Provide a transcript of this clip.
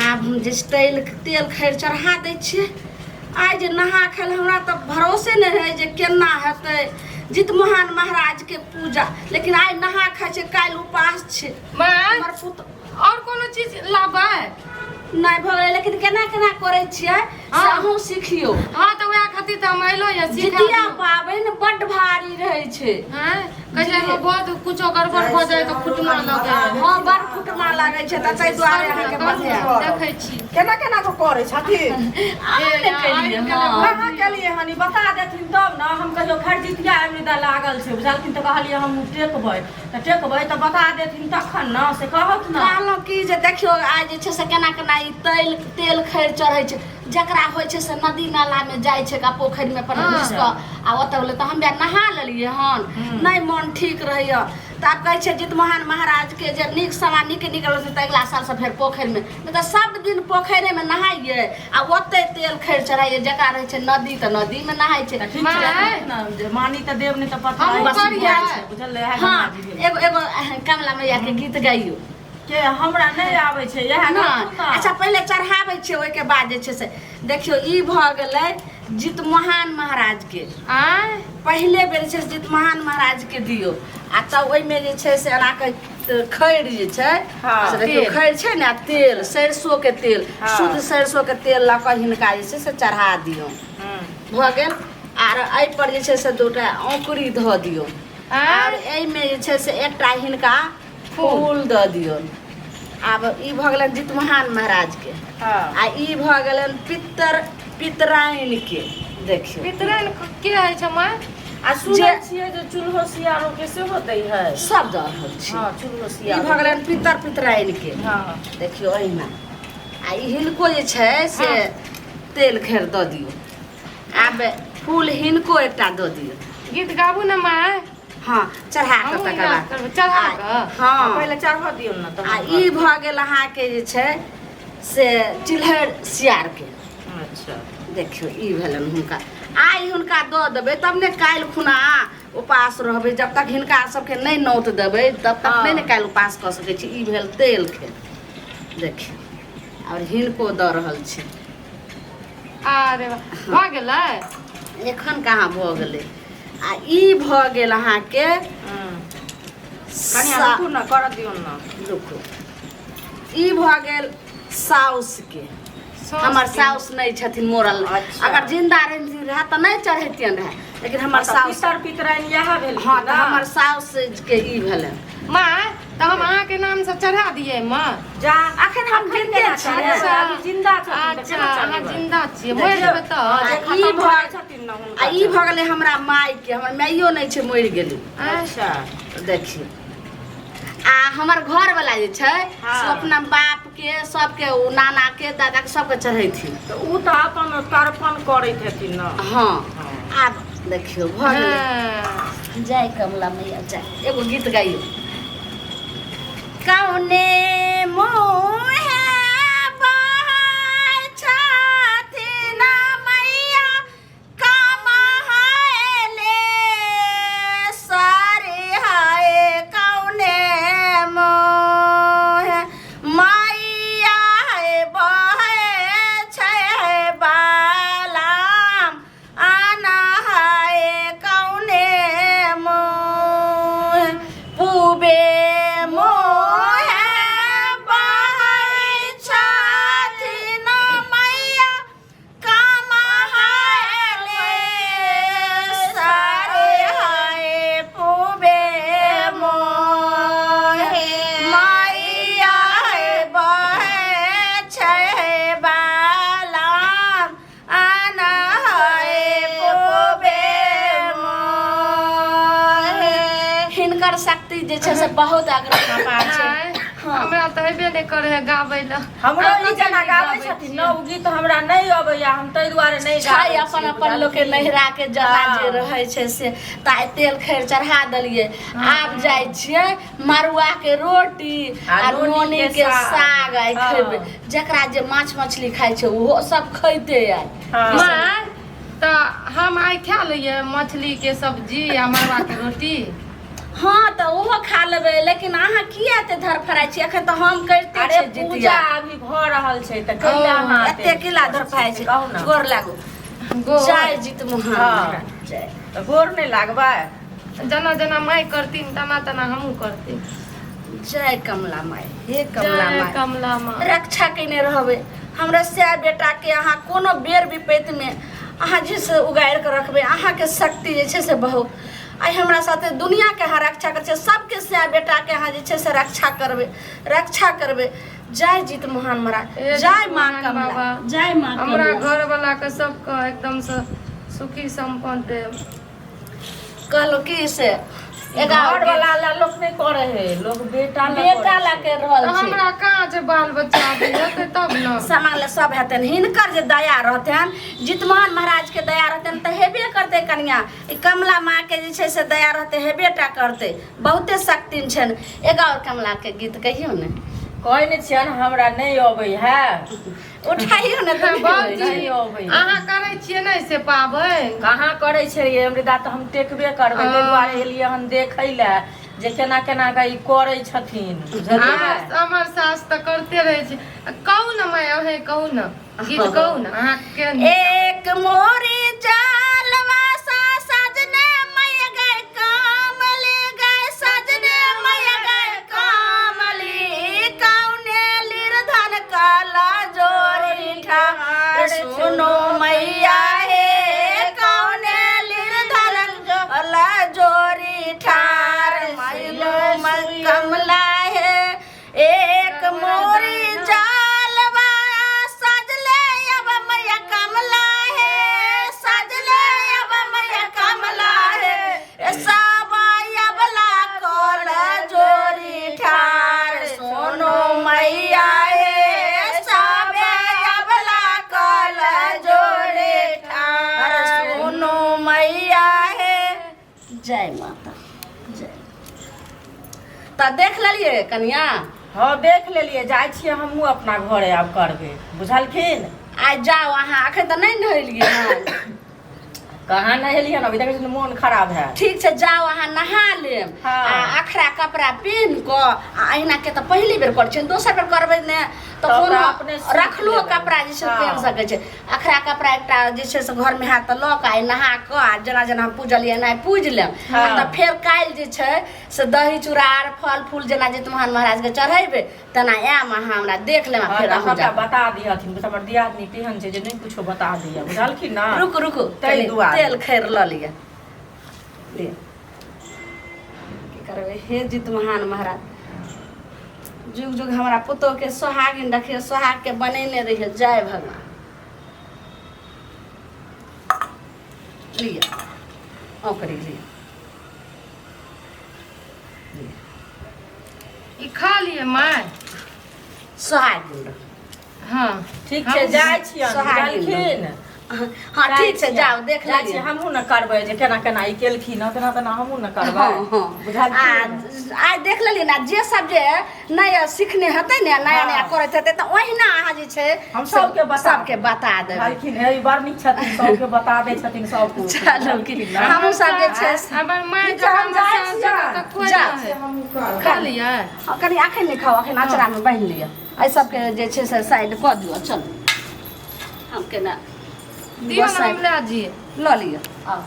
आब हम जे तेल खैर चढ़ा दै छियै। आइ जे नहा खाइल हमरा तऽ भरोसे नहीं रहे जे केना हेतै जित महान महाराज के पूजा, लेकिन आइ नहा खाइ छै, काल्हि उपास छै। माँ और कोनो चीज लाबै नहीं भऽ गेलै, लेकिन केना केना करै छियै से अहूँ सिखियौ। हाँ तऽ वएह खातिर तऽ हम अइलो या जितिया पाबनि बड्ड भारी रहै छै। हैं कहिया में बहुत कुछो गड़बड़ भ जाए तो फुटना लगे। हां बड़ फुटना लागे छै त तै दुआरे अहाँ के बता देखै छी केना केना को करे छथिन। आने केलिए कहां केलिए हनी बता देथिन तब न। हम कहियो खरजितिया अमृता लागल छै बुझलखिन त कहलिए हम टेकबै त बता देथिन तखन न से कहत न। कहलो की जे देखियो आज जे छै से केना केना ई तेल खैर चढ़ै छै, जकरा होइ छै से नदी नाला में जाय छै का पोखरि में अपन घुस क आ ओतऽ बोले त हम नहा लेलिए हन नहीं मन ठीक रहैया। त आब कहै छै जित महान महाराज के जे नीक समा निकल छै त अगला साल से फेर पोखरि में नहीं त सब दिन पोखरे में नहाइए आ ओते तेल खैर चढ़ाइए। जकरा रहे छै नदी त नदी में नहाय छै। मानी त देव ने त पता है बुझल। हां एगो कमला मैया के गीत गाइयो के हमरा नहीं आवे छै यह ना। अच्छा पहले चढ़ावे छै, ओइ के बाद जे छै से देखियो ई भ गेलै जित महान महाराज के। पहले बेर छै जित महान महाराज के दियो आ तब ओइ में जे छै से एना के खैर जे छै से देखियो खैर छै ना, तेल सरसों के तेल शुद्ध सरसों के तेल ल क हिनका जे छै से चढ़ा दियो। भ गेल आर एहि पर जे छै से दूटा औंकुरी ध दियो और एहि में जे छै से एकटा हिनका फूल द दियो। आब ई भ गेलन जित महान महाराज के आ ई भ गेलन पितराइन के। देखियो पितराइन के है छ मां आ सुनै छियै जे चूल्हो सियारो के सेहो दै है सब द रहल छी। हां चूल्हो ई सियारो भ गेलन पितराइन के। हां देखियो एहिना आ ई हिनको जे छै से तेल खैर द दियो। आब फूल हिनको एकटा द दियो। गीत गाबू ना मां। हां चढ़ा के तकर बाद चढ़ा के हां पहले चढ़ा दियो न त। आ ई भ गेल अहाँ के जे छै से चिल्हर सियार के। अच्छा देखियो ई भेलन हुनका। आइ हुनका द देबै तब ने काल्हि खुना उपास रहबै। जब तक हिनका सबके नहीं नौत देबै तब तक नहीं ने काल्हि उपास क सकै छी। ई भेल तेल के देखियो और हिनको द रहल छी। अरे भ गेलै एखन कहाँ भ गेलै। आ ई भ गेल अहाँ के कनिया रुकू न कर दियो न। रुकू ई भ गेल साउस के। हमर साउस नहीं छथिन मोरल। अगर जिंदा रहथिन रहे त नहीं चढ़ैतियन रहे, लेकिन हमर साउस पितराइन यह भेल। हां त हमर साउस के ई भेले। मां त हम अहाँ के नाम से चढ़ा दिए मां। जा अखन हम जिंदे छी। अभी जिंदा छथिन। अच्छा अहाँ जिंदा छी मर जेबै त ई भ छथिन न हुनका। आ ई भ गेलै हमरा माय के। हमर माइयो नहीं छै, मरि गेलै। अच्छा देखियो आ हमर घर वाला जे छै से अपना बाप के सबके नाना के दादा के सबके चढ़ैथिन। त उ त अपन तर्पण करैत हेथिन न। हां आब देखियो भ गेलै। जय कमला मैया जय। एगो गीत गाइयो। कौने मोहे बहाय छथिन मैया कमाहले सारे हाय। कौने मोहे मैया बहाय छै बालाम आना हाय। कौने मोहे पूबे शक्ति जे छै से बहुत आग्रह पार छै। हमरा त हेबे नहीं करे है गाबै ल। हमरो ई जना गाबै छथिन न। उ गीत हमरा नहीं अबैया, हम तै दुआरे नहीं गाबै। अपन अपन लोग के नहिरा के जना जे रहै छै से ताइ तेल खैर चढ़ा देलिए। आब जाय छियै मरुआ के रोटी आ नोनी के साग आइ खेबै। जकरा जे माछ मछली खाइ छै ओहो सब खैते आइ। मां त हम आइ खा लिए मछली के सब्जी आ मरुआ के रोटी। हाँ तो ओहो खा लेबै लेकिन अहाँ किया एते धर फराइ छी एखन तो हम करते अरे छी पूजा जितिया अभी भ रहल छै त कैला अहाँ एते किला धर फराइ छी कहू ना। गोर लागू गो जय जित महान हाँ। महाराज जय त गोर नहीं लागबै जना जना माई करतीन तना तना हमहू करती जय कमला माई हे कमला जय माई कमला माँ रक्षा केने रहबै हमरा से बेटा के अहाँ कोनो बेर विपत्ति में अहाँ जे से उगाड़ के रखबै अहाँ के शक्ति जे छै से बहुत आई हमरा साथे दुनिया के अहाँ रक्षा कर सबके से बेटा के अहाँ जे छै से रक्षा करबै जय जीत महान महाराज ए जय जीत माँ महान कमला बाबा। जय माँ हमरा कमला घर वाला के सबके एकदम से सुखी संपन्न दे कहलो की से घर वाला ला लोग नहीं करे है लोग बेटा ला के रहल तो छै हमरा कहाँ जे बाल बच्चा अभी हेतै तब न समांग ले सब हेतन हिनकर जे दया रहतन जितमान महाराज के दया रहतन त हेबे करते कन्या ई कमला माँ के जे छै से दया रहते हेबेटा करते बहुते शक्ति छन एगो और कमला के गीत कहियो ने कहै नहीं छियन हमरा नहीं अबै है उठाइयो ने त बाबूजी नहीं अबै अहाँ करै छियै नहीं से पाबै कहाँ करे छलियै अमृता तो हम टेकबे करबै ताहि दुआरे एलियै हम देखै ले जे केना केना के ई करै छथिन बुझलियै हमर सास त करते रहे छै कहू न मैं अहे कहू न गीत कहू न अहाँ के एक मोरी जालवा सा सजने मय गए कामली गए सजने मय गए कामली कौने लिरधन काला जोरी ठार सुनो मैया हे कौने लिरधन काला जोरी ठार मैलो मन कमला है एक मोरी जालवा सजले अब मैया कमला है सजले अब मैया कमला है ए सावा अबला कोल जोरी ठार सोनो मैया है सावे अबला कोल जोरी ठार सोनो मैया है जय माता जय त देख लेलिए कन्या हाँ देख लेलियै जाइ छियै हमहूँ अपना घरे आब करबै बुझलखिन आज जाओ अहाँ अखन तऽ नहीं नहेलिए हन कहाँ नहेलियै अभी देखै छियै मोन खराब है ठीक छै जाओ अहाँ नहा लेब हाँ। आ अखरा कपड़ा पहिन क आ अहिना के तऽ पहिली बेर करै छियै दोसर बेर करबै ने तऽ तऽ कोनो अपने सीख रखलो लेबै। कपड़ा जे छै से हाँ। पहिन सकै छै अखरा कपड़ा एकटा जे छै से घर में हाथ तऽ लऽ कऽ आइ नहा कऽ आ जेना जेना हम पूजलियै एना पूज लेब हाँ। आ तऽ फेर काल्हि जे छै से दही चूड़ा आर फल फूल जेना जित महान महाराज के चढ़ेबै तेना आयम अहाँ हमरा देख लेब आ हाँ, फेर तऽ अहूँ सबटा जायब बता दिहथिन बस हमर दियादनी तेहन छै जे नहीं कुछो बता दिया बुझलखिन ना रुकू रुकू ताहि कनी दुआरे। तेल खैर लऽ लिअ लिअ की करबै हे जित महान महाराज जुग जुग हमरा पुतोह के सोहागिन रखिए सोहाग के बनेने रहिए जय भगवान लिअ औकरी लिअ ई खा लिए माय सोहागिन रख हाँ ठीक छै जाइ छियन सोहागिन बुझलखिन हाँ ठीक छै जाओ देख जाइ छी लिअ हमहूँ न करबै जे केना केना ई केलखिन हँ तेना तेना हमहूँ न करबै हाँ, हाँ। बुझलखिन आज देख लेलियै ना जे सब जे नया सीखने हेतै ने नया नया हाँ। करैत हेतै तऽ ओहिना अहाँ जे छै हम सबके बता सबके बता देबै बुझलखिन हे ई बड़ नीक छथिन सबके बता दै छथिन सब कुछ चलू कि हमहूँ सब जे छै से- हमर माय ठीक छै, हम जाइ जखन छियै। तऽ कोई जा। ना है खा लिया कनि अखन नहि खाओ अखन अचरामे बान्हि लिअ एहि सबके जे छै से साइड कऽ दियौ चलू हम केना दियो ना हम ले जिए लऽ लिअ आउ